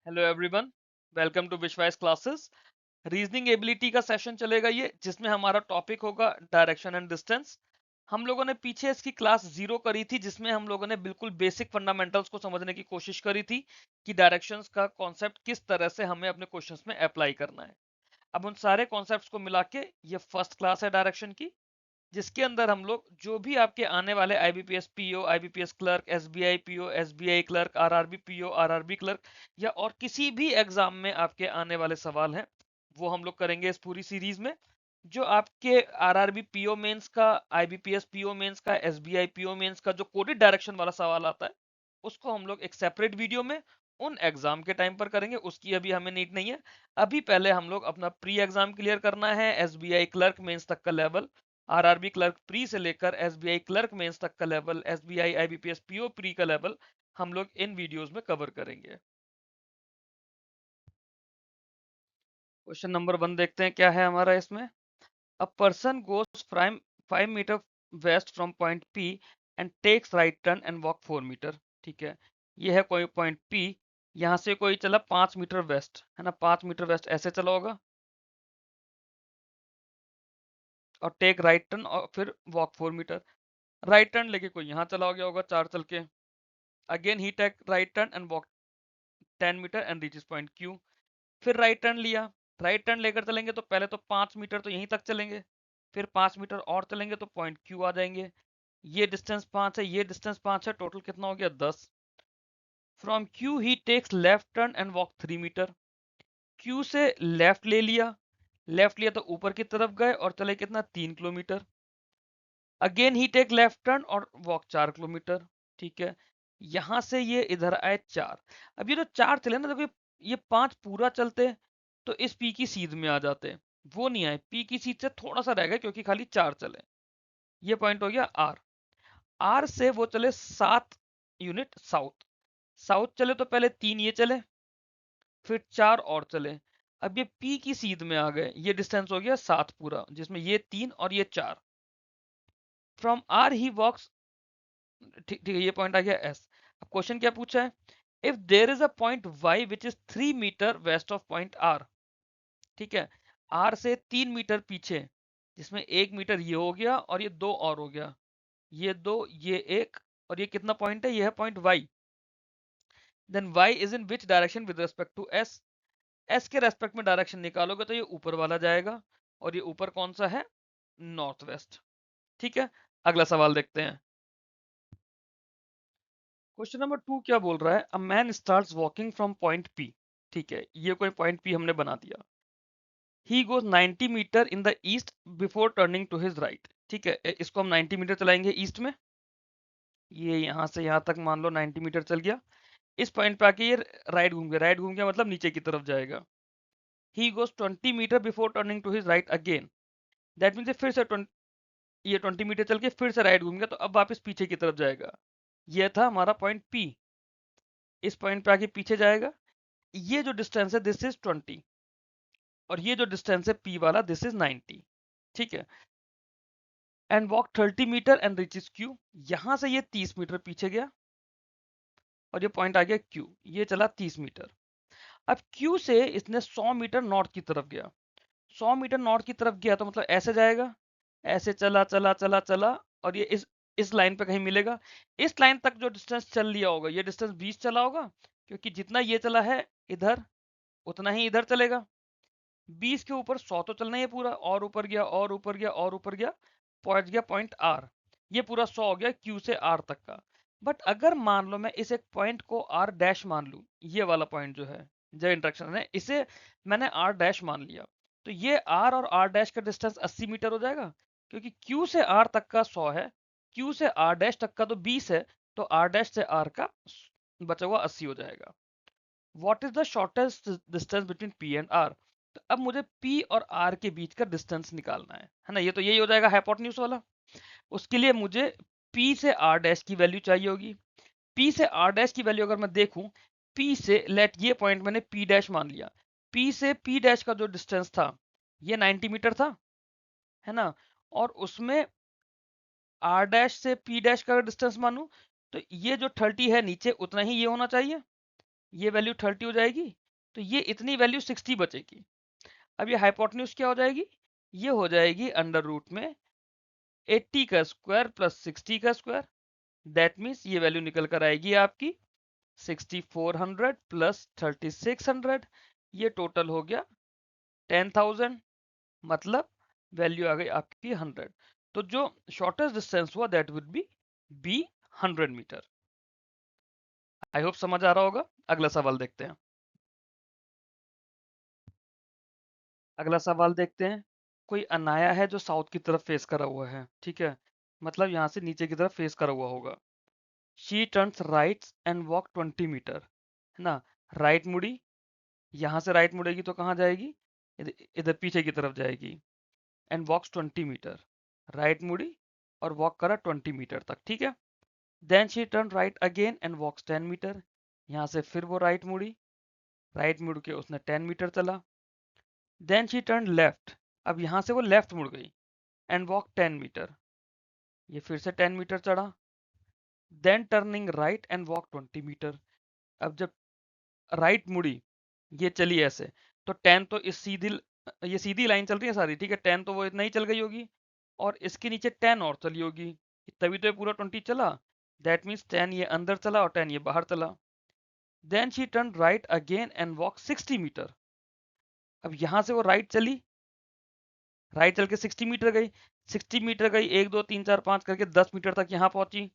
Hello everyone, welcome to विश्वास classes. Reasoning ability का session चलेगा ये, जिसमें हमारा टॉपिक होगा डायरेक्शन एंड डिस्टेंस। हम लोगों ने पीछे इसकी क्लास 0 करी थी, जिसमें हम लोगों ने बिल्कुल बेसिक फंडामेंटल्स को समझने की कोशिश करी थी कि डायरेक्शंस का कॉन्सेप्ट किस तरह से हमें अपने क्वेश्चंस में अप्लाई करना है। अब उन सारे कॉन्सेप्ट्स को मिला के ये फर्स्ट क्लास है डायरेक्शन की, जिसके अंदर हम लोग जो भी आपके आने वाले IBPS PO, IBPS clerk, SBI PO, SBI clerk, RRB PO, RRB clerk या और किसी भी एग्जाम में आपके आने वाले सवाल हैं, वो हम लोग करेंगे इस पूरी सीरीज में। जो आपके आरआरबी पीओ मेंस का, आईबीपीएस पीओ मेंस का, एसबीआई पीओ मेंस का जो कोडेड डायरेक्शन वाला सवाल आता है, उसको हम लोग एक सेपरेट वीडियो में उन एग्जाम के टाइम पर करेंगे। उसकी अभी हमें नीड नहीं है। अभी पहले हम लोग अपना प्री एग्जाम क्लियर करना है, एसबीआई क्लर्क मेंस तक का लेवल, आरआरबी क्लर्क प्री से लेकर एसबीआई क्लर्क मेंस तक का level, SBI IBPS PO pre का लेवल हम लोग इन वीडियोस में कवर करेंगे। क्वेश्चन नंबर 1 देखते हैं क्या है हमारा इसमें। A person goes from 5 metre west from point P and takes right turn and walk 4 metre. ठीक है, ये है कोई पॉइंट पी। यहाँ से कोई चला 5 मीटर वेस्ट, है ना, 5 मीटर वेस्ट ऐसे चला होगा और टेक राइट टर्न और फिर वॉक 4 मीटर। राइट टर्न लेके कोई यहाँ चला गया होगा 4 चल के। अगेन ही take right turn and walk 10 metre and reaches point Q. फिर राइट टर्न लिया। राइट टर्न लेकर चलेंगे तो पहले तो 5 मीटर तो यहीं तक चलेंगे, फिर 5 मीटर और चलेंगे तो पॉइंट क्यू आ जाएंगे। ये डिस्टेंस 5 है, ये डिस्टेंस 5 है, टोटल कितना हो गया 10। फ्रॉम क्यू ही takes left turn and walk 3 metre. Q से लेफ्ट ले लिया, लेफ्ट लिया तो ऊपर की तरफ गए और चले कितना 3 किलोमीटर। अगेन ही टेक लेफ्ट टर्न और वॉक 4 किलोमीटर। ठीक है, यहां से ये इधर आए 4। अब ये जो 4 चले ना, देखो ये 5 पूरा चलते तो इस पी की सीध में आ जाते, वो नहीं आए, पी की सीध से थोड़ा सा रह गए क्योंकि खाली 4 चले। ये पॉइंट हो गया आर। आर से वो चले 7 यूनिट साउथ। साउथ चले तो पहले 3 ये चले, फिर 4 और चले। अब ये पी की सीध में आ गए, ये डिस्टेंस हो गया 7 पूरा, जिसमें ये 3 और ये 4। फ्रॉम आर ही वॉक्स, ठीक ठीक है, ये पॉइंट आ गया एस। अब क्वेश्चन क्या पूछा है, if there is a point Y which is 3 metre west of point R. ठीक है, आर से 3 मीटर पीछे, जिसमें 1 मीटर ये हो गया और ये 2 और हो गया, ये 2 ये 1, और ये कितना पॉइंट है, ये है point Y. Then Y is in which direction with respect to S. S के रेस्पेक्ट में डायरेक्शन निकालोगे तो ये ऊपर वाला जाएगा, और ये ऊपर कौन सा है, नॉर्थ वेस्ट। ठीक है, अगला सवाल देखते हैं। क्वेश्चन नंबर 2 क्या बोल रहा है, a man starts walking from point P. ठीक है, ये कोई पॉइंट पी हमने बना दिया। He goes 90 metre in the east before turning to his right. ठीक है, इसको हम 90 मीटर चलाएंगे ईस्ट में। ये यहाँ से यहाँ तक मान लो 90 मीटर चल गया। इस पॉइंट पे आके ये राइट घूम गया, राइट घूम गया मतलब नीचे की तरफ जाएगा। He goes 20 metre before turning to his right again. That means फिर से 20, ये 20 मीटर चल के फिर से राइट घूम गया, तो अब वापस पीछे की तरफ जाएगा। ये था हमारा पॉइंट पी। इस पॉइंट पे आके पीछे जाएगा। ये जो डिस्टेंस है दिस इज 20, और ये जो डिस्टेंस है पी वाला दिस इज 90। ठीक है, and walk 30 metre and reaches Q. यहां से ये 30 मीटर पीछे गया और ये पॉइंट आ गया क्यू, ये चला 30 मीटर। अब क्यू से इसने 100 मीटर नॉर्थ की तरफ गया। 100 मीटर नॉर्थ की तरफ गया तो मतलब ऐसे जाएगा, ऐसे चला चला चला चला, और ये इस लाइन पे कहीं मिलेगा। इस लाइन तक जो डिस्टेंस चल लिया होगा, ये डिस्टेंस 20 चला होगा, क्योंकि जितना ये चला है इधर, उतना ही इधर चलेगा। 20 के ऊपर 100 तो चलना ही है पूरा, और ऊपर गया और ऊपर गया और ऊपर गया, पहुंच गया पॉइंट आर। ये पूरा 100 हो गया क्यू से आर तक का। बट अगर मान लो मैं इस एक पॉइंट को आर डैश मान लूं, ये वाला पॉइंट जो है, जो इंटरेक्शन है, इसे मैंने आर डैश मान लिया, तो ये आर और आर डैश का डिस्टेंस 80 मीटर हो जाएगा, क्योंकि क्यू से आर तक का 100 है, क्यू से आर डैश तक का तो 20 है, तो आर डैश से आर का बचा हुआ 80 हो जाएगा। What is the shortest distance between P and R. तो अब मुझे पी और आर के बीच का डिस्टेंस निकालना है ना, ये तो यही हो जाएगा हाइपोटेन्यूज वाला। उसके लिए मुझे पी से आर डैश की वैल्यू चाहिए होगी। पी से आर डैश की वैल्यू अगर मैं देखूं, पी से लेट, ये पॉइंट मैंने पी डैश मान लिया, पी से पी डैश का जो डिस्टेंस था ये 90 मीटर था, है ना, और उसमें आर डैश से पी डैश का डिस्टेंस मानूं तो ये जो 30 है नीचे, उतना ही ये होना चाहिए। ये वैल्यू 30 हो जाएगी, तो ये इतनी वैल्यू 60 बचेगी। अब ये हाइपोटेन्यूज क्या हो जाएगी, ये हो जाएगी अंडर रूट में 80 का स्क्वायर प्लस 60 का स्क्वायर। दैट मीन्स ये वैल्यू निकल कर आएगी आपकी 6400 प्लस 3600, ये टोटल हो गया 10,000, मतलब वैल्यू आ गई आपकी 100। तो जो शॉर्टेस्ट डिस्टेंस हुआ that would be 100 metre. I hope समझ आ रहा होगा। अगला सवाल देखते हैं। अगला सवाल देखते हैं। कोई अनाया है जो साउथ की तरफ फेस करा हुआ है, ठीक है, मतलब यहाँ से नीचे की तरफ फेस करा हुआ होगा। She turns right and walk 20 metre, है ना। राइट मुड़ी, यहाँ से राइट मुड़ेगी तो कहाँ जाएगी, इधर इधर पीछे की तरफ जाएगी। एंड वॉक्स 20 मीटर, राइट मुड़ी और वॉक करा 20 मीटर तक, ठीक है। Then she turn right again and walks 10 metre, यहाँ से फिर वो राइट मुड़ी, राइट मुड़ के उसने 10 मीटर चला। देन शी टर्न लेफ्ट, अब यहाँ से वो लेफ्ट मुड़ गई एंड वॉक 10 मीटर, ये फिर से 10 मीटर चढ़ा। Then turning right and walk 20 metre, अब जब राइट मुड़ी, ये चली ऐसे, तो 10 तो ये सीधी लाइन चल रही है सारी, ठीक है, 10 तो वो इतना ही चल गई होगी, और इसके नीचे 10 और चली होगी, तभी तो ये पूरा 20 चला। दैट मीन्स 10 ये अंदर चला और 10 ये बाहर चला। Then she turn right again and walk 60 metre, अब यहां से वो राइट चली, राइट चल के 60 मीटर गई, 60 मीटर गई, 1 2 3 4 5 करके 10 मीटर तक यहाँ पहुंची,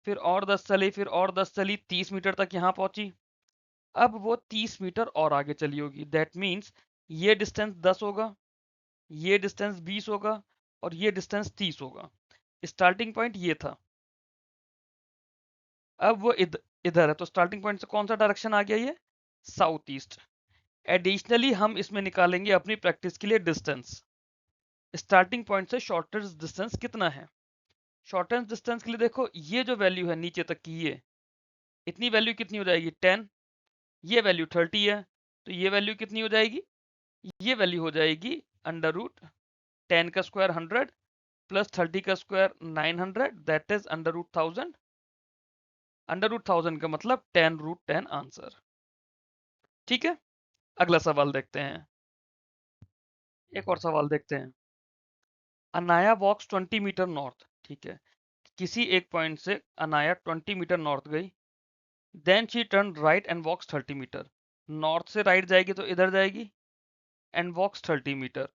फिर और 10 चली, फिर और 10 चली, 30 मीटर तक यहाँ पहुंची। अब वो 30 मीटर और आगे चली होगी, दैट मीन्स ये डिस्टेंस 10 होगा, ये डिस्टेंस 20 होगा, और ये डिस्टेंस 30 होगा। स्टार्टिंग पॉइंट ये था, अब वो इधर है, तो स्टार्टिंग पॉइंट से कौन सा डायरेक्शन आ गया, ये साउथ ईस्ट। एडिशनली हम इसमें निकालेंगे अपनी प्रैक्टिस के लिए डिस्टेंस, स्टार्टिंग पॉइंट से शॉर्टेस्ट डिस्टेंस कितना है। शॉर्टेस्ट डिस्टेंस के लिए देखो, ये जो वैल्यू है नीचे तक की, ये इतनी वैल्यू कितनी हो जाएगी 10, ये वैल्यू 30 है, तो ये वैल्यू कितनी हो जाएगी, ये वैल्यू हो जाएगी अंडर रूट 10 का स्क्वायर 100 प्लस 30 का square 900, that is under root 1000। Under root 1000 का मतलब 10 रूट 10 आंसर। ठीक है, अगला सवाल देखते हैं। एक और सवाल देखते हैं। अनाया वॉक्स 20 मीटर नॉर्थ, ठीक है, किसी एक पॉइंट से अनाया 20 मीटर नॉर्थ गई। Then she turn right and walks 30 metre, north से राइट जाएगी तो इधर जाएगी and walks 30 metre.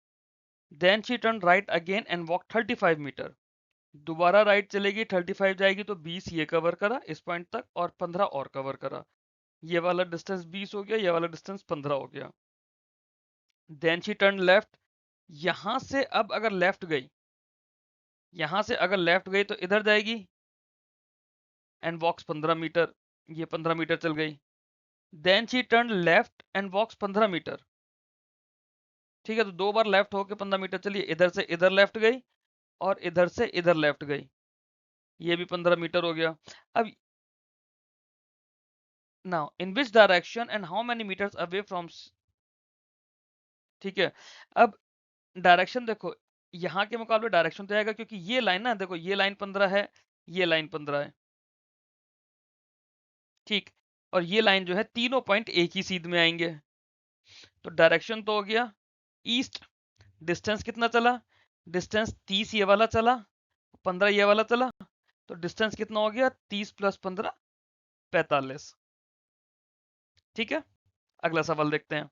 Then she turn right again and walk 35 metre, दोबारा राइट चलेगी, 35 जाएगी तो 20 ये कवर करा इस पॉइंट तक, और 15 और कवर करा, ये वाला डिस्टेंस 20 हो गया, ये वाला डिस्टेंस 15 हो गया। देन शी टर्न लेफ्ट, यहां से अब अगर लेफ्ट गई, यहां से अगर लेफ्ट गई तो इधर जाएगी एंड वॉक्स 15 मीटर, ये 15 मीटर चल गई। Then she turn left and walks 15 metre, ठीक है, तो दो बार लेफ्ट होके 15 मीटर चलिए, इधर से इधर लेफ्ट गई और इधर से इधर लेफ्ट गई, ये भी 15 मीटर हो गया। अब now in which direction and how many metres away from, ठीक है, अब डायरेक्शन देखो, यहाँ के मुकाबले डायरेक्शन तो आएगा, क्योंकि ये लाइन ना, देखो ये लाइन 15 है, ये लाइन 15 है, ठीक, और ये लाइन जो है तीनों पॉइंट एक ही सीध में आएंगे, तो डायरेक्शन तो हो गया ईस्ट। डिस्टेंस कितना चला, डिस्टेंस 30 ये वाला चला, 15 ये वाला चला, तो डिस्टेंस कितना हो गया 30 प्लस 15 45। ठीक है, अगला सवाल देखते हैं।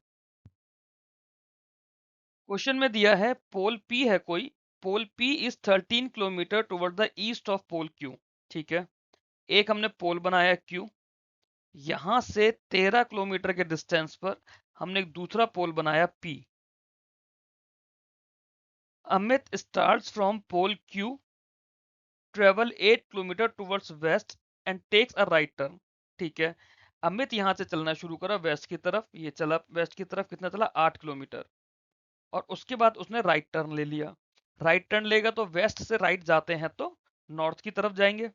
क्वेश्चन में दिया है पोल पी है कोई, pole P is 13 kilometre toward the east of pole Q, ठीक है, एक हमने पोल बनाया क्यू, यहां से 13 किलोमीटर के डिस्टेंस पर हमने एक दूसरा पोल बनाया P. Amit starts from pole Q, travel 8 kilometre towards west and takes a right turn, ठीक है, अमित यहां से चलना शुरू करा वेस्ट की तरफ, ये चला वेस्ट की तरफ, कितना चला 8 किलोमीटर, और उसके बाद उसने राइट टर्न ले लिया। राइट टर्न लेगा तो वेस्ट से राइट जाते हैं तो नॉर्थ की तरफ जाएंगे,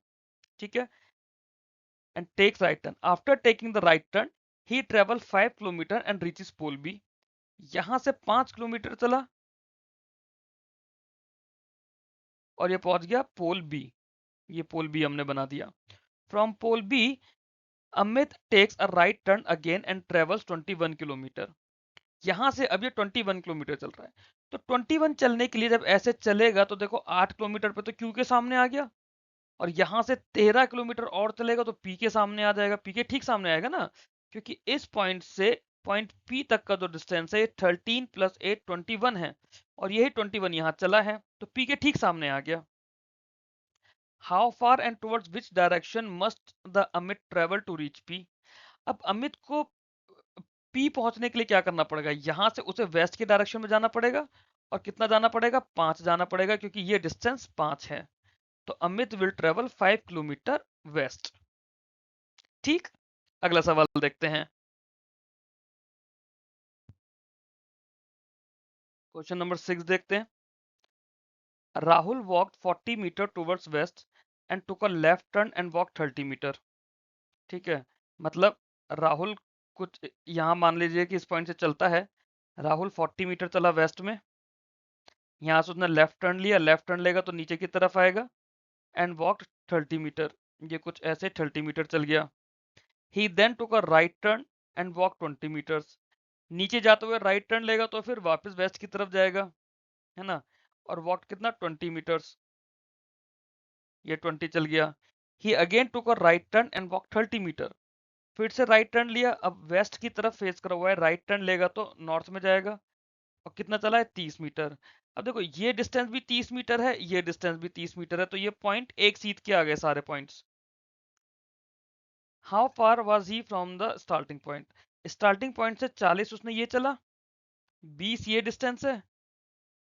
ठीक है, and takes right turn, after taking the right turn he travel 5 kilometre and reaches pole B, यहां से 5 किलोमीटर चला और ये पहुंच गया पोल बी, ये पोल बी हमने बना दिया। From pole B Amit takes a right turn again and travels 21 kilometre. यहां से अब ये 21 किलोमीटर चल रहा है, तो 21 चलने के लिए जब ऐसे चलेगा तो देखो 8 किलोमीटर पे तो क्यू के सामने आ गया, और यहां से 13 किलोमीटर और चलेगा तो पी के सामने आ जाएगा, पी के ठीक सामने आएगा ना, क्योंकि इस पॉइंट से पॉइंट पी तक का जो डिस्टेंस है 13 + 8 21 है, और यही 21 यहाँ चला है, तो पी के ठीक सामने आ गया। How far and towards which direction must the Amit travel to reach P. अब अमित को पी पहुंचने के लिए क्या करना पड़ेगा, यहां से उसे वेस्ट के डायरेक्शन में जाना पड़ेगा, और कितना जाना पड़ेगा, 5 जाना पड़ेगा, क्योंकि ये डिस्टेंस 5 है। तो Amit will travel 5 kilometre west. ठीक, अगला सवाल देखते हैं। क्वेश्चन नंबर 6 देखते हैं। Rahul walked 40 metre towards west and took a left turn and walk 30 metre. ठीक है, मतलब राहुल कुछ यहाँ मान लीजिए कि इस पॉइंट से चलता है, राहुल 40 मीटर चला वेस्ट में, यहाँ से उसने लेफ्ट टर्न लिया, लेफ्ट टर्न लेगा तो नीचे की तरफ आएगा, एंड वॉकड 30 मीटर, ये कुछ ऐसे 30 मीटर चल गया। He then took a right turn and walk 20 metres. नीचे जाते हुए राइट टर्न लेगा तो फिर वापस वेस्ट की तरफ जाएगा, है ना, और वॉक कितना 20 मीटर्स, ये 20 चल गया। He again took a right turn and walk 30 metre, फिर से राइट टर्न लिया, अब वेस्ट की तरफ फेस करा हुआ है, राइट टर्न लेगा तो नॉर्थ में जाएगा, और कितना चला है 30 मीटर। अब देखो ये डिस्टेंस भी 30 मीटर है, ये डिस्टेंस भी 30 मीटर है, तो ये पॉइंट एक सीध के आ गए सारे points. How far was he from the starting point, starting point से 40 उसने ये चला, 20 ये डिस्टेंस है,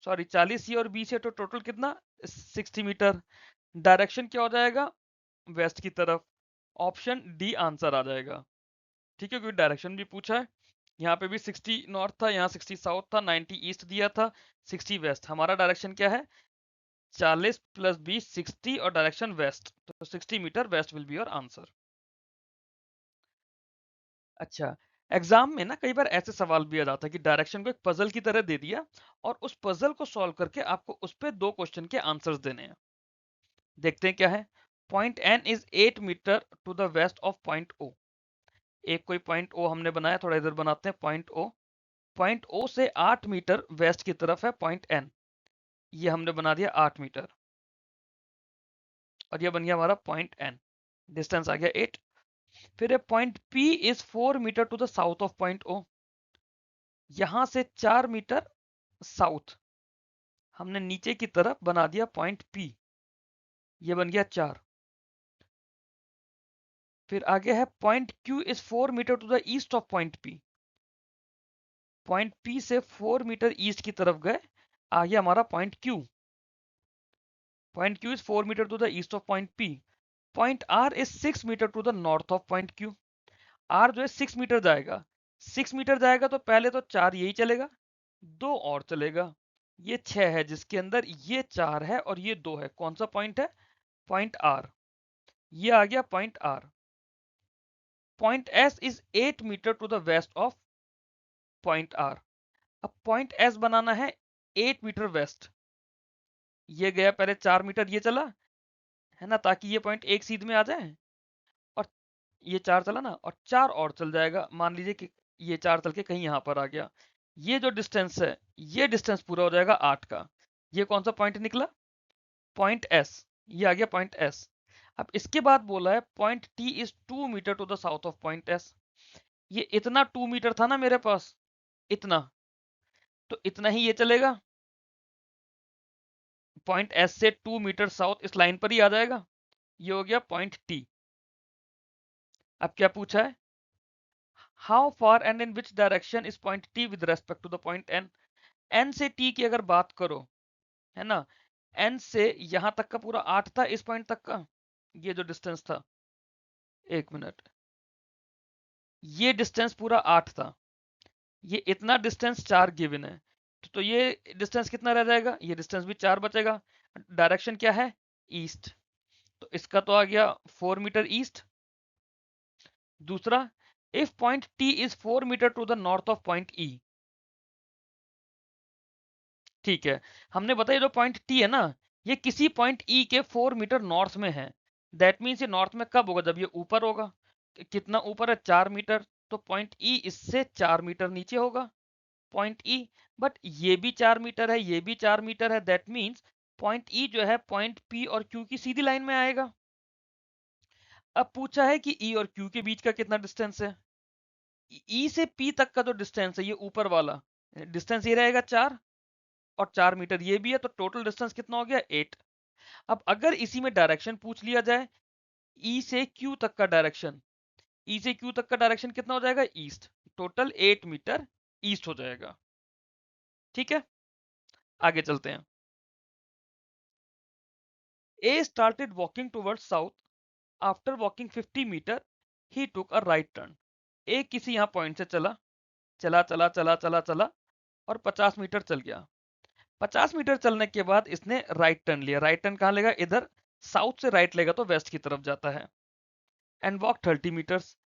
सॉरी 40 ये और 20 है, तो टोटल कितना 60 मीटर। डायरेक्शन क्या हो जाएगा, वेस्ट की तरफ। ऑप्शन डी आंसर आ जाएगा। ठीक है, क्योंकि डायरेक्शन भी पूछा है, यहाँ पे भी 60 नॉर्थ था, यहाँ 60 साउथ था, 90 ईस्ट दिया था, 60 वेस्ट। हमारा डायरेक्शन क्या है, 40 + 20 60, और डायरेक्शन वेस्ट, तो 60 metre west will be your answer. अच्छा, एग्जाम में ना कई बार ऐसे सवाल भी आ जाता है कि डायरेक्शन को एक पजल की तरह दे दिया, और उस पजल को सॉल्व करके आपको उस पे 2 क्वेश्चन के आंसर्स देने हैं। देखते हैं क्या है। Point N is 8 metre to the west of point O. एक कोई पॉइंट ओ हमने बनाया, थोड़ा इधर बनाते हैं पॉइंट ओ। पॉइंट ओ से 8 मीटर वेस्ट की तरफ है पॉइंट एन, ये हमने बना दिया 8 मीटर, और ये बन गया हमारा पॉइंट एन, डिस्टेंस आ गया 8। फिर point P is 4 metre to the south of point O, यहां से 4 मीटर साउथ हमने नीचे की तरफ बना दिया पॉइंट पी, ये बन गया 4। फिर आगे है point Q is 4 metre to the east of point P, point P से 4 मीटर ईस्ट की तरफ गए, आ गया हमारा point Q. Point Q is 4 metre to the east of point P. Point R is 6 metre to the north of point Q. R जो है 6 metre जाएगा, 6 मीटर जाएगा तो पहले तो 4 यही चलेगा, 2 और चलेगा, ये 6 है, जिसके अंदर ये 4 है और ये 2 है। कौन सा पॉइंट है, पॉइंट आर, ये आ गया point R. Point S is 8 metre to the west of point R. अब पॉइंट एस बनाना है 8 मीटर वेस्ट, ये गया पहले 4 मीटर ये चला, है ना, ताकि ये पॉइंट एक सीध में आ जाए, और ये 4 चला ना, और 4 और चल जाएगा, मान लीजिए कि ये 4 चल के कहीं यहां पर आ गया, ये जो डिस्टेंस है, ये डिस्टेंस पूरा हो जाएगा 8 का। ये कौन सा पॉइंट निकला, पॉइंट एस, ये आ गया पॉइंट एस। अब इसके बाद बोला है point T is 2 metre to the south of point S. ये इतना 2 मीटर था ना मेरे पास, इतना, तो इतना ही ये चलेगा, पॉइंट एस से 2 मीटर साउथ इस लाइन पर ही आ जाएगा, ये हो गया पॉइंट टी। अब क्या पूछा है, how far and in which direction is point T with respect to the point N. N से टी की अगर बात करो, है ना, एन से यहां तक का पूरा 8 था, इस पॉइंट तक का ये जो डिस्टेंस था, एक मिनट, ये डिस्टेंस पूरा 8 था, ये इतना डिस्टेंस 4 गिवन है, तो ये डिस्टेंस कितना रह जाएगा, ये डिस्टेंस भी 4 बचेगा। डायरेक्शन क्या है, ईस्ट, तो इसका तो आ गया 4 मीटर ईस्ट। दूसरा, if point T is 4 metre to the north of point E. ठीक है, हमने बताया जो पॉइंट टी है ना, ये किसी पॉइंट ई के 4 मीटर नॉर्थ में है, दैट मीन्स ये नॉर्थ में कब होगा, जब ये ऊपर होगा, कितना ऊपर है, 4 मीटर, तो पॉइंट ई इससे 4 मीटर नीचे होगा पॉइंट ई। बट ये भी 4 मीटर है, ये भी 4 मीटर है, दैट मीन्स पॉइंट ई जो है पॉइंट पी और क्यू की सीधी लाइन में आएगा। अब पूछा है कि ई और क्यू के बीच का कितना डिस्टेंस है। ई से पी तक का जो डिस्टेंस है, ये ऊपर वाला डिस्टेंस ये रहेगा 4, और 4 मीटर ये भी है, तो टोटल डिस्टेंस कितना हो गया, 8। अब अगर इसी में डायरेक्शन पूछ लिया जाए, ई से क्यू तक का डायरेक्शन, ई से क्यू तक का डायरेक्शन कितना हो जाएगा, ईस्ट, टोटल 8 मीटर ईस्ट हो जाएगा। ठीक है, आगे चलते हैं। A started walking towards south. After walking 50 metre, he took a right turn. A किसी यहाँ पॉइंट से चला चला चला चला चला चला और 50 मीटर चल गया। 50 मीटर चलने के बाद इसने राइट टर्न लिया। राइट टर्न कहाँ लेगा, इधर साउथ से राइट लेगा तो वेस्ट की तरफ जाता है। एंड वॉक 30 मीटर्स,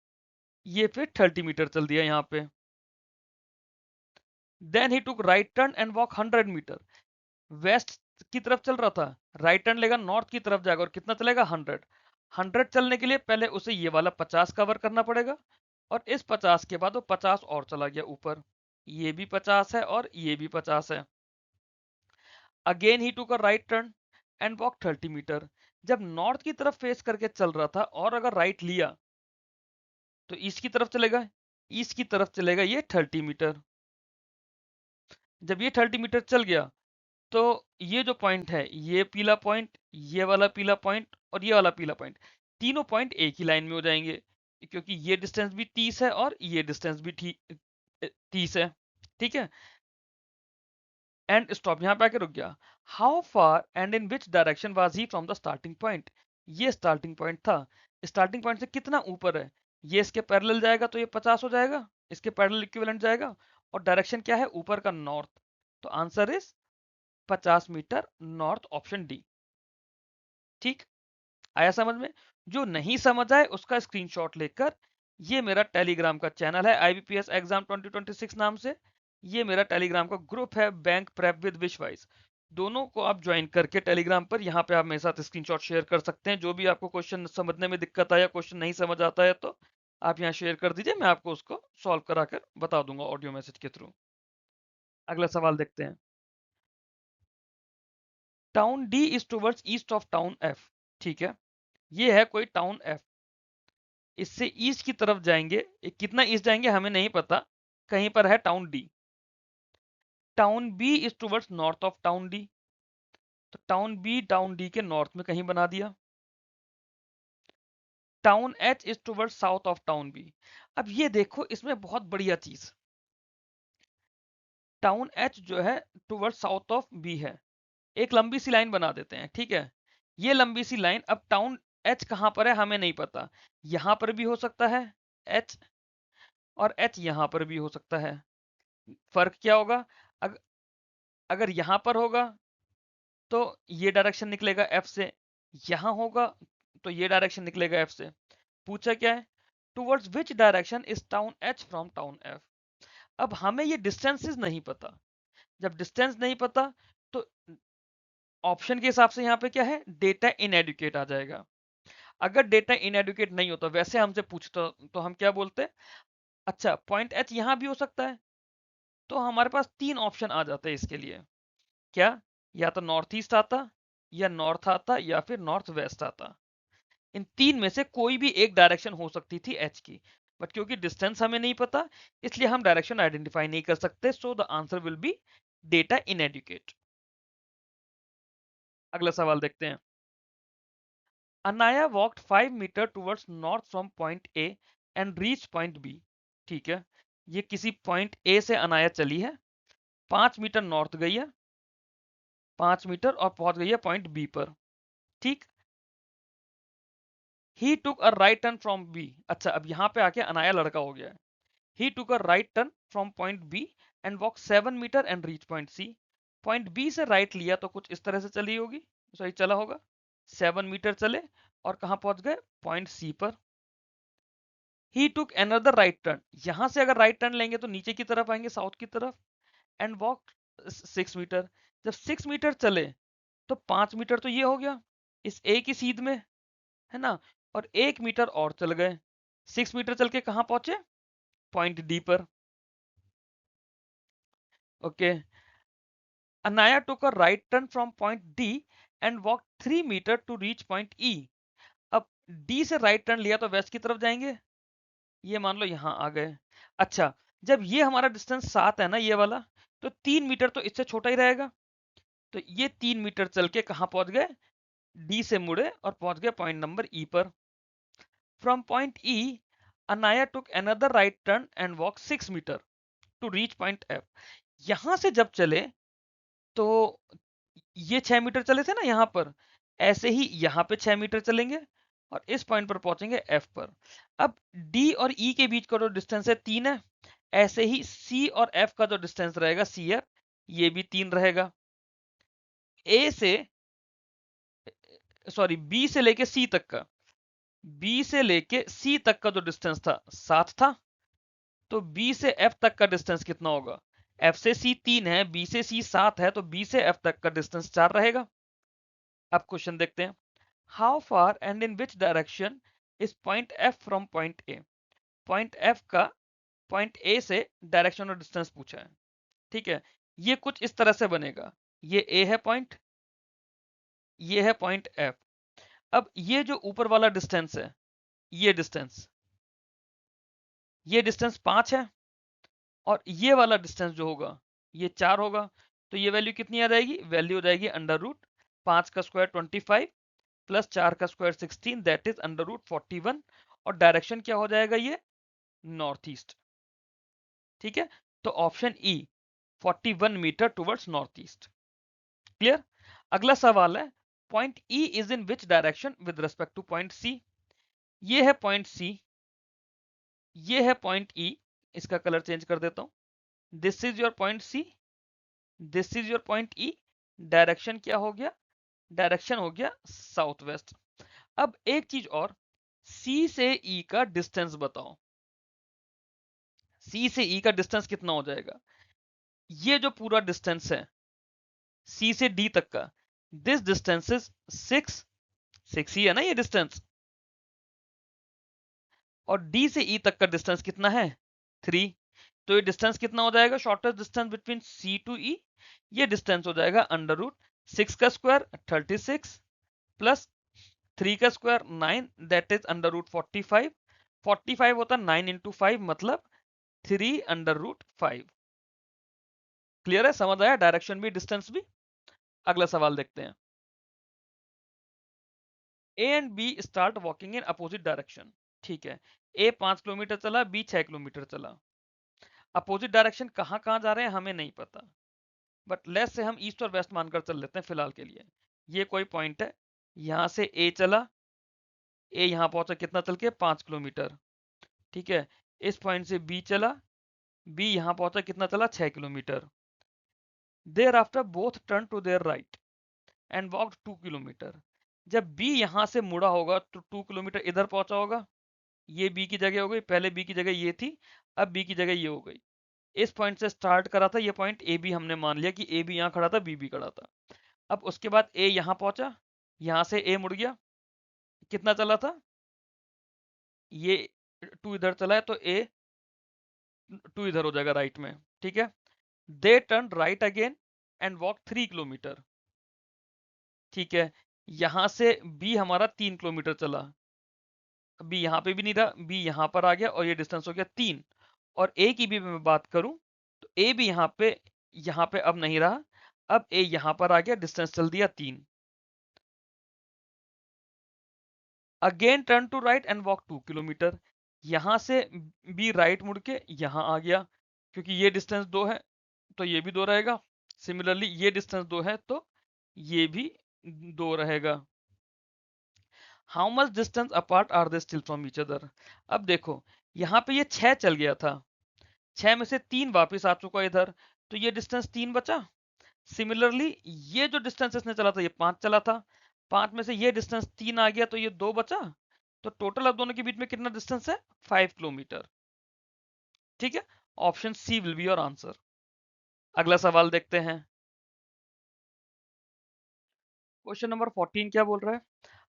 ये फिर 30 मीटर चल दिया यहाँ पे। Then he took right turn and walk 100 metre. West की तरफ चल रहा था, राइट टर्न लेगा नॉर्थ की तरफ जाएगा और कितना चलेगा, 100 चलने के लिए पहले उसे ये वाला 50 कवर करना पड़ेगा, और इस 50 के बाद वो 50 और चला गया ऊपर। ये भी 50 है और ये भी 50 है। Again he took a right turn and walk 30 metre. जब नॉर्थ की तरफ फेस करके चल रहा था और अगर राइट लिया तो ईस्ट की तरफ चलेगा, ईस्ट की तरफ चलेगा ये 30 मीटर। जब ये 30 मीटर चल गया तो ये जो पॉइंट है, ये पीला पॉइंट, ये वाला पीला पॉइंट और ये वाला पीला पॉइंट, तीनों पॉइंट एक ही लाइन में हो जाएंगे, क्योंकि ये डिस्टेंस भी 30 है और ये डिस्टेंस भी 30 है। ठीक है, एंड स्टॉप, यहाँ पे आके रुक गया। How far and in which direction was he from the starting point. ये स्टार्टिंग पॉइंट था, स्टार्टिंग पॉइंट से कितना ऊपर है, ये इसके पैरेलल जाएगा तो ये 50 हो जाएगा, इसके पैरेलल इक्विवेलेंट जाएगा, और डायरेक्शन क्या है, ऊपर का नॉर्थ, तो answer is 50 metre north, option D. ठीक, आया समझ में। जो नहीं समझ आए उसका स्क्रीनशॉट लेकर, ये मेरा टेलीग्राम का चैनल है IBPS एग्जाम 2026 नाम से, ये मेरा टेलीग्राम का ग्रुप है बैंक प्रेप विद विशवाइज, दोनों को आप ज्वाइन करके टेलीग्राम पर, यहाँ पे आप मेरे साथ स्क्रीनशॉट शेयर कर सकते हैं। जो भी आपको क्वेश्चन समझने में दिक्कत आया, क्वेश्चन नहीं समझ आता है, तो आप यहाँ शेयर कर दीजिए, मैं आपको उसको सॉल्व कराकर बता दूंगा ऑडियो मैसेज के थ्रू। अगला सवाल देखते हैं। Town D is towards east of town F. ठीक है, ये है कोई टाउन एफ, इससे ईस्ट की तरफ जाएंगे, कितना ईस्ट जाएंगे हमें नहीं पता, कहीं पर है town D. Town B is towards north of town D, तो टाउन डी के नॉर्थ में कहीं बना दिया। Town H is towards south of town B. अब ये देखो, इसमें बहुत बढ़िया चीज, टाउन एच जो है टूवर्ड्स साउथ ऑफ बी है, एक लंबी सी लाइन बना देते हैं। ठीक है, ये लंबी सी लाइन, अब टाउन एच कहां पर है हमें नहीं पता, यहां पर भी हो सकता है एच, और एच यहां पर भी हो सकता है। फर्क क्या होगा, अग, अगर यहां पर होगा तो ये डायरेक्शन निकलेगा एफ से, यहां होगा तो ये डायरेक्शन निकलेगा एफ से। पूछा क्या है, towards which direction is town H from town F. अब हमें ये डिस्टेंसेस नहीं पता, जब डिस्टेंस नहीं पता तो ऑप्शन के हिसाब से यहाँ पे क्या है, डेटा इनएडुकेट आ जाएगा। अगर डेटा इनएडुकेट नहीं होता, वैसे हमसे पूछता तो हम क्या बोलते, अच्छा पॉइंट एच यहां भी हो सकता है, तो हमारे पास तीन ऑप्शन आ जाते हैं इसके लिए। क्या, या तो नॉर्थ ईस्ट आता, या नॉर्थ आता, या फिर नॉर्थ वेस्ट आता। इन तीन में से कोई भी एक डायरेक्शन हो सकती थी एच की, बट क्योंकि डिस्टेंस हमें नहीं पता, इसलिए हम डायरेक्शन आइडेंटिफाई नहीं कर सकते, so the answer will be data inadequate. अगला सवाल देखते हैं। Anaya walked 5 metre towards north from point A and reach point B. ठीक है, ये किसी पॉइंट ए से अनाया चली है, 5 मीटर नॉर्थ गई है, 5 मीटर, और पहुंच गई है पॉइंट बी पर। ठीक, he took a right turn from B. अच्छा, अब यहाँ पे आके अनाया लड़का हो गया है। He took a right turn from point B and walk 7 metre and reach point C. Point B से राइट लिया तो कुछ इस तरह से चली होगी, सही चला होगा, 7 मीटर चले और कहाँ पहुंच गए, पॉइंट सी पर। ही टुक अनदर राइट टर्न, यहां से अगर राइट टर्न लेंगे तो नीचे की तरफ आएंगे, साउथ की तरफ, एंड वॉक 6 मीटर। जब 6 मीटर चले तो 5 मीटर तो ये हो गया इस ए की सीध में, है ना, और 1 मीटर और चल गए, 6 मीटर चल के कहां पहुंचे? पॉइंट डी पर। Okay. Anaya took a right turn from point D and walk 3 metre to reach point E. अब डी से राइट टर्न लिया तो वेस्ट की तरफ जाएंगे, ये मान लो यहां आ गए। अच्छा, जब ये हमारा डिस्टेंस 7 है ना, ये वाला, तो 3 मीटर तो इससे छोटा ही रहेगा। तो ये 3 मीटर चल के कहां पहुंच गए? डी से मुड़े और पहुंच गए पॉइंट नंबर ई पर। From point E Anaya took another right turn and walk 6 metre to reach point F. यहां से जब चले तो ये 6 मीटर चले थे ना यहाँ पर, ऐसे ही यहाँ पे 6 मीटर चलेंगे और इस पॉइंट पर पहुंचेंगे एफ पर। अब डी और ई के बीच का जो डिस्टेंस है 3 है, ऐसे ही सी और एफ का जो डिस्टेंस रहेगा सी एफ, ये भी 3 रहेगा। ए से, सॉरी, बी से लेके सी तक का, बी से लेके सी तक का जो डिस्टेंस था 7 था, तो बी से एफ तक का डिस्टेंस कितना होगा? एफ से सी 3 है, बी से सी 7 है, तो बी से एफ तक का डिस्टेंस 4 रहेगा। अब क्वेश्चन देखते हैं। How far and in which direction is point F from point A. Point F का पॉइंट ए से डायरेक्शन और डिस्टेंस पूछा है। ठीक है, ये कुछ इस तरह से बनेगा। ये ए है पॉइंट, ये है पॉइंट एफ। अब ये जो ऊपर वाला डिस्टेंस है, ये डिस्टेंस 5 है, और ये वाला डिस्टेंस जो होगा ये 4 होगा। तो ये वैल्यू कितनी आ जाएगी? वैल्यू हो जाएगी अंडर रूट 5 का स्क्वायर 25 प्लस 4 का square 16, that is under root 41। और डायरेक्शन क्या हो जाएगा? ये नॉर्थ ईस्ट। ठीक है, तो option E 41 metre towards north east. Clear? अगला सवाल है, point E is in which direction with respect to point C. ये है पॉइंट सी, ये है पॉइंट ई। इसका कलर चेंज कर देता हूं। This is your point C, this is your point E. Direction क्या हो गया? डायरेक्शन हो गया साउथ वेस्ट। अब एक चीज और, सी से ई का डिस्टेंस बताओ। सी से ई का डिस्टेंस कितना हो जाएगा? ये जो पूरा डिस्टेंस है सी से डी तक का, दिस डिस्टेंस इज 6 ही है ना ये डिस्टेंस। और डी से ई तक का डिस्टेंस कितना है? 3। तो ये डिस्टेंस कितना हो जाएगा? Shortest distance between C to E, ये डिस्टेंस हो जाएगा अंडर रूट 6 का स्क्वायर 36 प्लस 3 का square 9, that is under root 45। 45 होता है 9 इंटू 5, मतलब 3 अंडर रूट 5। क्लियर है? समझ आया? डायरेक्शन भी डिस्टेंस भी। अगला सवाल देखते हैं। A and B start walking in opposite direction. ठीक है, ए 5 किलोमीटर चला, बी 6 किलोमीटर चला। अपोजिट डायरेक्शन कहाँ कहाँ जा रहे हैं हमें नहीं पता, बट लेस से हम ईस्ट और वेस्ट मानकर चल लेते हैं फिलहाल के लिए। ये कोई पॉइंट है, यहां से ए चला, ए यहां पहुंचा कितना चल के? 5 किलोमीटर। ठीक है, इस पॉइंट से बी चला, बी यहां पहुंचा कितना चला? 6 kilometre. Thereafter both turn to their right and walk 2 kilometre. जब बी यहां से मुड़ा होगा तो 2 किलोमीटर इधर पहुंचा होगा। ये बी की जगह हो गई, पहले बी की जगह ये थी, अब बी की जगह ये हो गई। इस पॉइंट से स्टार्ट करा था, ये पॉइंट ए बी हमने मान लिया कि ए बी यहाँ खड़ा था, बी भी खड़ा था। अब उसके बाद ए यहाँ पहुंचा, यहाँ से ए मुड़ गया, कितना चला था? ये 2 इधर चला है, तो ए 2 इधर हो जाएगा राइट में। ठीक है, they turn right again and walk 3 kilometre. ठीक है, यहां से बी हमारा 3 किलोमीटर चला, बी यहाँ पे भी नहीं रहा, बी यहाँ पर आ गया और ये डिस्टेंस हो गया 3। और ए की भी मैं बात करूं तो ए भी यहाँ पे अब नहीं रहा, अब ए यहाँ पर आ गया, डिस्टेंस चल दिया 3। Again turn to right and walk 2 kilometre. यहां से बी राइट मुड़ के यहाँ आ गया, क्योंकि ये डिस्टेंस 2 है तो ये भी 2 रहेगा। सिमिलरली ये डिस्टेंस 2 है तो ये भी 2 रहेगा। How much distance apart are they still from each other. अब देखो, यहाँ पे ये 6 चल गया था, 6 में से 3 वापस आ चुका इधर, तो ये डिस्टेंस 3 बचा। सिमिलरली ये जो डिस्टेंस इसने चला था ये 5 चला था, 5 में से ये डिस्टेंस 3 आ गया तो ये 2 बचा। तो टोटल अब दोनों के बीच में कितना डिस्टेंस है? 5 किलोमीटर। ठीक है, option C will be your answer. अगला सवाल देखते हैं। क्वेश्चन नंबर 14 क्या बोल रहा है?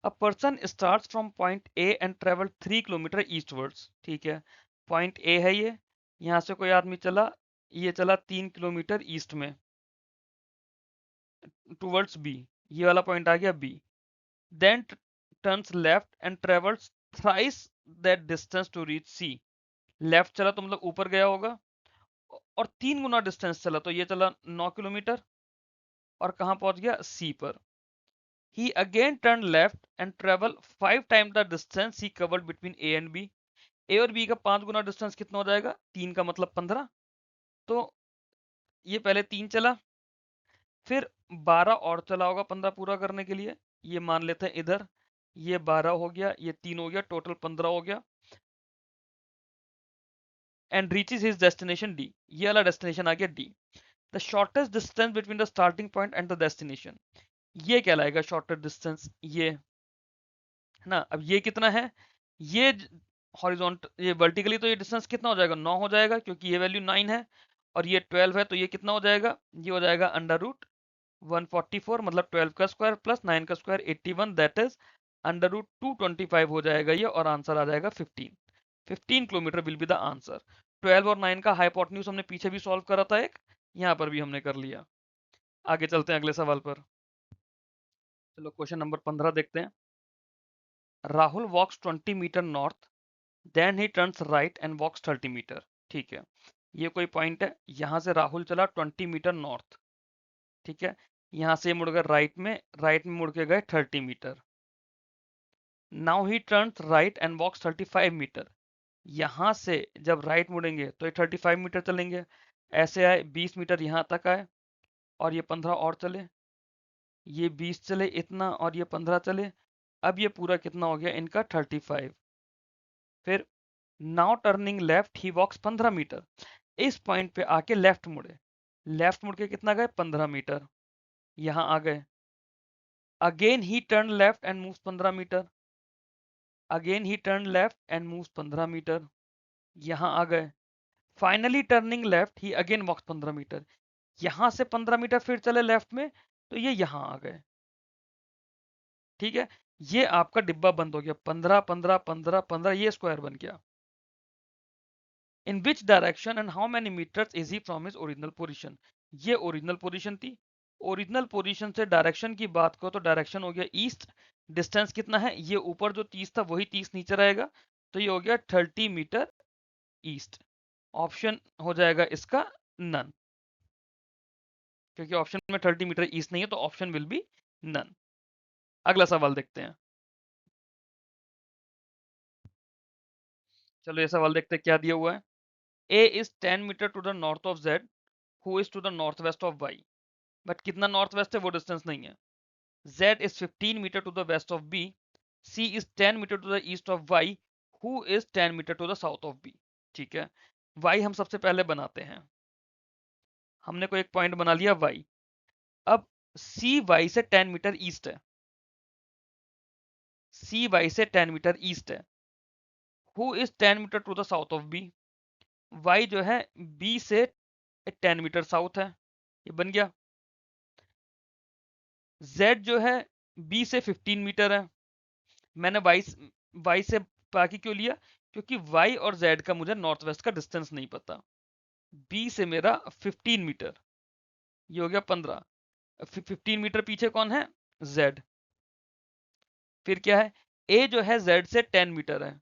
A person start from point A and travel 3 kilometre eastwards, ठीक है, पॉइंट ए है ये, यहाँ से कोई आदमी चला, ये चला 3 किलोमीटर ईस्ट में टूवर्ड्स बी, ये वाला पॉइंट आ गया B, then turns left and travels thrice that distance to reach C, left चला तो मतलब ऊपर गया होगा, और 3 गुना डिस्टेंस चला तो ये चला 9 किलोमीटर, और कहाँ पहुंच गया सी पर। He again turned left and traveled 5 times the distance he covered between A and B. A और B का 5 गुना डिस्टेंस कितना हो जाएगा, 3 का मतलब 15, तो ये पहले 3 चला, फिर 12 और चला होगा 15 पूरा करने के लिए, ये मान लेते हैं इधर, ये 12 हो गया, ये 3 हो गया, टोटल 15 हो गया, and reaches his destination D, ये वाला डेस्टिनेशन आ गया D. The shortest distance between the starting point and the destination, ये कहलाएगा शॉर्टेस्ट डिस्टेंस, ये है ना। अब ये कितना है, ये हॉरिजॉन्टल, ये वर्टिकली तो ये डिस्टेंस कितना हो जाएगा, 9 हो जाएगा, क्योंकि ये वैल्यू 9 है और ये 12 है, तो ये कितना हो जाएगा, ये हो जाएगा अंडर रूट 144, मतलब 12 का स्क्वायर प्लस 9 का square 81, that is under root 225 हो जाएगा ये, और आंसर आ जाएगा 15 kilometre will be the answer. 12 और 9 का हाइपोटेन्यूज हमने पीछे भी सॉल्व करा था एक, यहाँ पर भी हमने कर लिया। आगे चलते हैं अगले सवाल पर। चलो क्वेश्चन नंबर 15 देखते हैं। Rahul walks 20 metre north, then he turns right and walks 30 metre, ठीक है, ये कोई पॉइंट है, यहाँ से राहुल चला 20 मीटर नॉर्थ, ठीक है, यहाँ से मुड़ गए राइट में मुड़ के गए 30 metre. Now he turns right and walks 35 metre, यहाँ से जब राइट मुड़ेंगे तो ये 35 मीटर चलेंगे, ऐसे आए 20 मीटर यहाँ तक आए, और ये 15 और चले, ये 20 चले इतना, और ये 15 चले, अब ये पूरा कितना हो गया इनका 35। फिर नाउ टर्निंग लेफ्ट ही वॉक्स 15 मीटर, इस पॉइंट पे आके लेफ्ट मुड़े, लेफ्ट मुड़ के कितना गए 15 मीटर, यहाँ आ गए, again he turn left and moves 15 metre, again he turn left and moves 15 metre, यहाँ आ गए, finally turning left he again walks 15 metre, यहाँ से 15 मीटर फिर चले लेफ्ट में, तो ये यहाँ आ गए, ठीक है, ये आपका डिब्बा बंद हो गया, 15 15 15 15, ये स्क्वायर बन गया। In which direction and how many metres is he from his original position, ये ओरिजिनल पोजीशन थी, ओरिजिनल पोजीशन से डायरेक्शन की बात करो तो डायरेक्शन हो गया ईस्ट, डिस्टेंस कितना है, ये ऊपर जो 30 था वही 30 नीचे रहेगा, तो ये हो गया 30 मीटर ईस्ट। ऑप्शन हो जाएगा इसका नन, क्योंकि ऑप्शन में 30 मीटर ईस्ट नहीं है, तो ऑप्शन विल बी नन। अगला सवाल देखते हैं। चलो ये सवाल देखते हैं क्या दिया हुआ है। A is 10 metre to the north of Z, who is to the north west of Y, but कितना नॉर्थ वेस्ट है वो डिस्टेंस नहीं है। Z is 15 meter to the west of B. C is 10 meter to the east of Y. Who is 10 meter to the south of B? ठीक है, Y हम सबसे पहले बनाते हैं, हमने कोई एक पॉइंट बना लिया Y। अब C Y से 10 मीटर ईस्ट है, C Y से 10 मीटर ईस्ट है। Who is 10 metre to the south of B? Y जो है B से 10 मीटर साउथ है, ये बन गया। Z जो है B से 15 मीटर है, मैंने वाई से बाकी क्यों लिया, क्योंकि वाई और जेड का मुझे नॉर्थ वेस्ट का डिस्टेंस नहीं पता। बी से मेरा 15 मीटर, ये हो गया 15, 15 मीटर पीछे कौन है, जेड। फिर क्या है, ए जो है जेड से 10 मीटर है,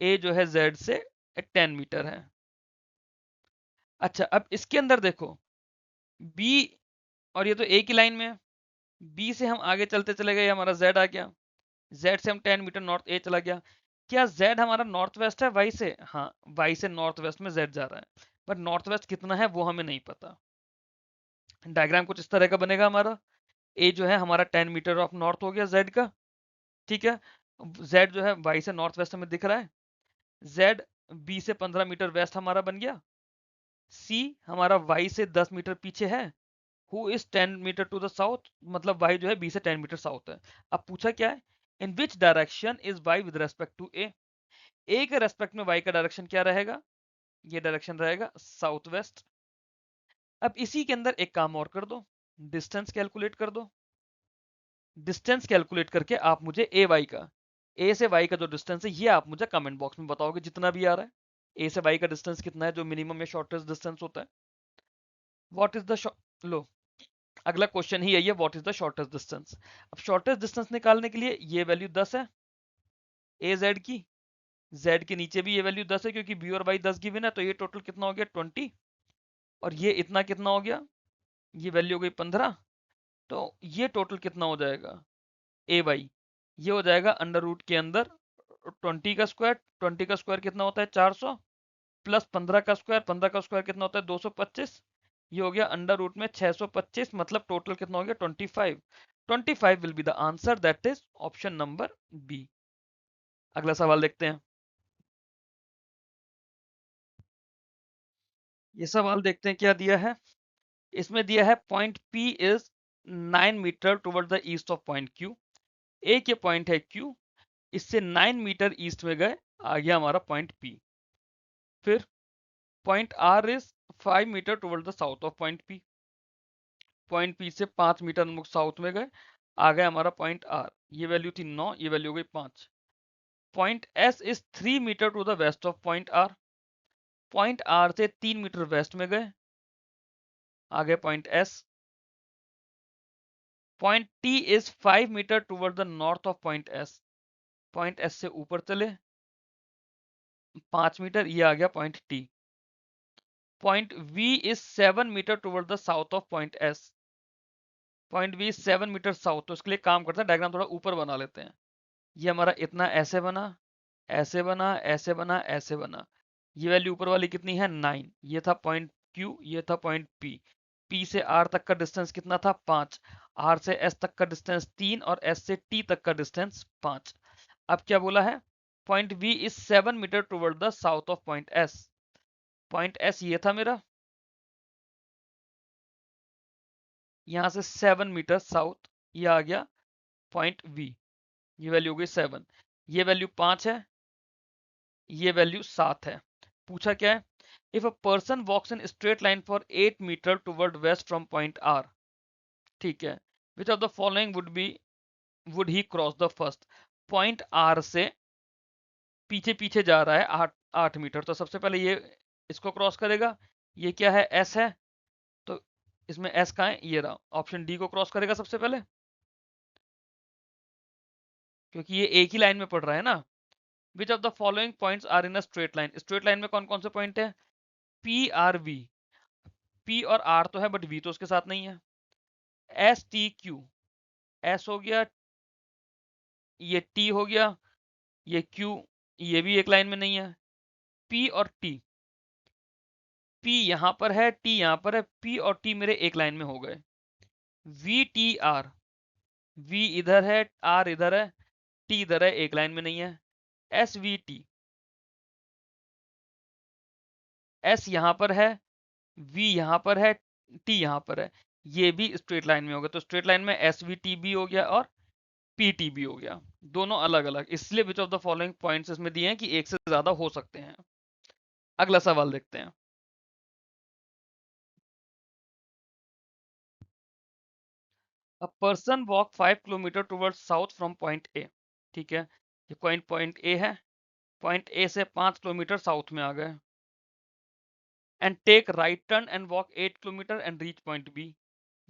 ए जो है जेड से 10 मीटर है। अच्छा अब इसके अंदर देखो, बी और ये तो एक ही लाइन में है, बी से हम आगे चलते चले गए, हमारा जेड आ गया, जेड से हम 10 मीटर नॉर्थ ए चला गया। क्या जेड हमारा नॉर्थ वेस्ट है वाई से, हाँ वाई से नॉर्थ वेस्ट में जेड जा रहा है, बट नॉर्थ वेस्ट कितना है वो हमें नहीं पता। डायग्राम कुछ इस तरह का बनेगा हमारा, ए जो है हमारा 10 मीटर ऑफ नॉर्थ हो गया जेड का, ठीक है, जेड जो है वाई से नॉर्थ वेस्ट हमें दिख रहा है, जेड बी से 15 मीटर वेस्ट हमारा बन गया, सी हमारा वाई से 10 मीटर पीछे है, who is 10 metre to the south, मतलब वाई जो है बी से 10 मीटर साउथ है। अब पूछा क्या है, in which direction is Y with respect to A, A के रेस्पेक्ट में वाई का डायरेक्शन क्या रहेगा, ये डायरेक्शन रहेगा साउथ वेस्ट। अब इसी के अंदर एक काम और कर दो, डिस्टेंस कैलकुलेट कर दो। डिस्टेंस कैलकुलेट करके आप मुझे ए वाई का, ए से वाई का जो डिस्टेंस है ये आप मुझे कमेंट बॉक्स में बताओगे, जितना भी आ रहा है ए से वाई का डिस्टेंस कितना है, जो मिनिमम या शॉर्टेस्ट डिस्टेंस होता है। व्हाट इज द लो, अगला क्वेश्चन ही यही है, what is the shortest distance. अब शॉर्टेस्ट डिस्टेंस निकालने के लिए ये वैल्यू 10 है ए जेड की, जेड के नीचे भी ये वैल्यू 10 है क्योंकि बी और वाई 10 गिवन है, तो ये टोटल कितना हो गया 20, और ये इतना कितना हो गया, ये वैल्यू हो गई 15, तो ये टोटल कितना हो जाएगा ए वाई, ये हो जाएगा अंडर रूट के अंदर 20 का स्क्वायर, 20 का स्क्वायर कितना होता है 400, प्लस 15 का स्क्वायर, 15 का स्क्वायर कितना होता है 225, ये हो गया अंडर रूट में 625, मतलब टोटल कितना हो गया 25, 25 will be the answer, that is option number B. अगला सवाल देखते हैं। ये सवाल देखते हैं क्या दिया है। इसमें दिया है point P is 9 metre toward the east of point Q। एक ये पॉइंट है Q, इससे 9 मीटर ईस्ट में गए, आ गया हमारा पॉइंट P। फिर point R is 5 metre toward the south of point P। Point P से 5 मीटर मुख साउथ में गए, आ गया हमारा पॉइंट R। ये वैल्यू थी 9, ये वैल्यू हो गई 5। Point S is 3 metre to the west of point R। Point R से 3 मीटर वेस्ट में गए, आ गए point S। Point T is 5 metre toward the north of point S। Point S से ऊपर चले 5 मीटर, ये आ गया point T। Point V is 7 metre toward the south of point S। Point V 7 metre south, तो इसके लिए काम करते हैं, डायग्राम थोड़ा ऊपर बना लेते हैं। ये हमारा इतना ऐसे बना, ऐसे बना, ऐसे बना, ऐसे बना। ये वैल्यू ऊपर वाली कितनी है 9, ये था पॉइंट Q, ये था पॉइंट P। P से R तक का डिस्टेंस कितना था 5, R से S तक का डिस्टेंस 3, और S से T तक का डिस्टेंस 5। अब क्या बोला है, point V is 7 metre toward the south of point S। Point S ये था मेरा, यहां से 7 मीटर साउथ, ये आ गया पॉइंट V। ये वैल्यू हो गई 7, ये वैल्यू 5 है, ये वैल्यू 7 है। पूछा क्या है, if a person walks in straight line for 8 metre toward west from point R, ठीक है, which of the following would he cross the first. Point R से पीछे पीछे जा रहा है 8 मीटर, तो सबसे पहले ये इसको क्रॉस करेगा। ये क्या है S है, तो इसमें S कहाँ है, ये रहा, ऑप्शन डी को क्रॉस करेगा सबसे पहले, क्योंकि ये एक ही लाइन में पड़ रहा है ना। Which of the following points are in a straight line, straight line में कौन कौन से पॉइंट है, P R V। P और R तो है बट V तो उसके साथ नहीं है। S T Q, S हो गया, ये T हो गया, ये Q, ये भी एक लाइन में नहीं है। P और T, P यहां पर है, T यहां पर है, P और T मेरे एक लाइन में हो गए। V T R, V इधर है, R इधर है, T इधर है, एक लाइन में नहीं है। S V T, S यहां पर है, V यहां पर है, T यहां पर है, ये भी स्ट्रेट लाइन में हो गया। तो स्ट्रेट लाइन में एस वी टी भी हो गया और पी टी भी हो गया, दोनों अलग अलग, इसलिए विच ऑफ द फॉलोइंग पॉइंट्स इसमें दिए हैं कि एक से ज्यादा हो सकते हैं। अगला सवाल देखते हैं। A person walk 5 kilometre towards south from point ए, ठीक है, ये पॉइंट ए है, पॉइंट ए से 5 किलोमीटर साउथ में आ गए, and take right turn and walk 8 kilometre and reach point B.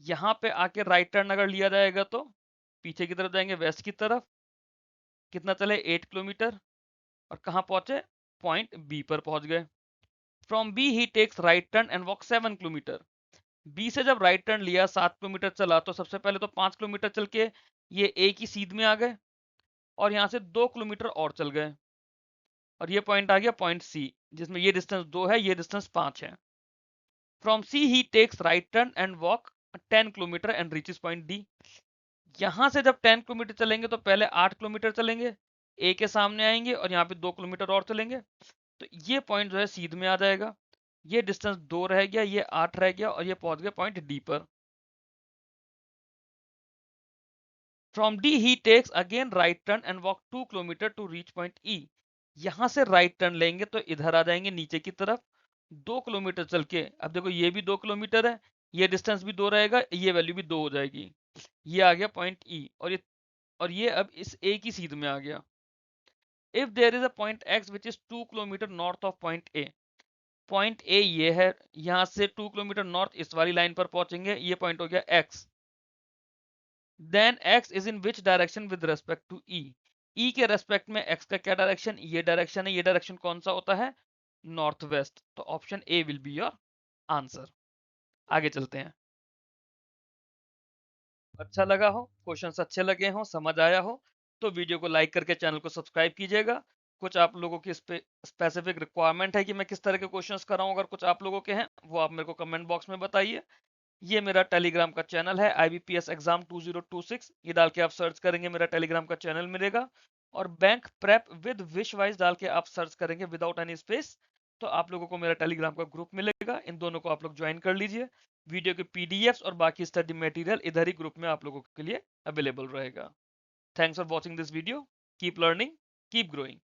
यहाँ पे आके राइट टर्न अगर लिया जाएगा तो पीछे की तरफ जाएंगे, वेस्ट की तरफ, कितना चले 8 किलोमीटर, और कहाँ पहुंचे, पॉइंट बी पर पहुंच गए। From B he takes right turn and walk 7 kilometre. B से जब राइट टर्न लिया 7 किलोमीटर चला, तो सबसे पहले तो 5 किलोमीटर चल के ये ए की सीध में आ गए, और यहाँ से 2 किलोमीटर और चल गए, और ये पॉइंट आ गया पॉइंट सी, जिसमें ये डिस्टेंस 2 है, ये डिस्टेंस 5 है। From C he takes right turn and walk 10 kilometre and reaches point D. यहां से जब 10 किलोमीटर चलेंगे तो पहले 8 किलोमीटर चलेंगे, ए के सामने आएंगे, और यहाँ पे 2 किलोमीटर और चलेंगे, तो ये पॉइंट जो है सीध में आ जाएगा। ये डिस्टेंस 2 रह गया, ये 8 रह गया, और ये पहुंच गया पॉइंट डी पर। From D he takes again right turn and walk 2 kilometre to reach point E. यहां से राइट टर्न लेंगे तो इधर आ जाएंगे नीचे की तरफ, 2 किलोमीटर चल के, अब देखो ये भी 2 किलोमीटर है, ये डिस्टेंस भी 2 रहेगा, ये वैल्यू भी 2 हो जाएगी, ये आ गया पॉइंट ई, और ये अब इस ए की सीध में आ गया। If there is a point X which is 2 kilometre north of point A ये है, यहां से 2 किलोमीटर नॉर्थ इस वाली लाइन पर पहुंचेंगे, ये पॉइंट हो गया X. Then X is in which direction with respect to E, E के रेस्पेक्ट में एक्स का क्या डायरेक्शन, ये डायरेक्शन है, ये डायरेक्शन कौन सा होता है, नॉर्थ वेस्ट। तो option A will be your answer. आगे चलते हैं। अच्छा लगा हो, क्वेश्चंस अच्छे लगे हो, समझ आया हो, तो वीडियो को लाइक करके चैनल को सब्सक्राइब कीजिएगा। कुछ आप लोगों की स्पेसिफिक रिक्वायरमेंट है कि मैं किस तरह के क्वेश्चंस कराऊं, अगर कुछ आप लोगों के हैं वो आप मेरे को कमेंट बॉक्स में बताइए। ये मेरा टेलीग्राम का चैनल है IBPS एग्जाम 2026, ये डाल के आप सर्च करेंगे मेरा टेलीग्राम का चैनल मिलेगा। और bank prep with wish wise डाल के आप सर्च करेंगे विदाउट एनी स्पेस, तो आप लोगों को मेरा टेलीग्राम का ग्रुप मिलेगा। इन दोनों को आप लोग ज्वाइन कर लीजिए। वीडियो के PDFs और बाकी स्टडी मटेरियल इधर ही ग्रुप में आप लोगों के लिए अवेलेबल रहेगा। Thanks for watching this video. Keep learning, keep growing.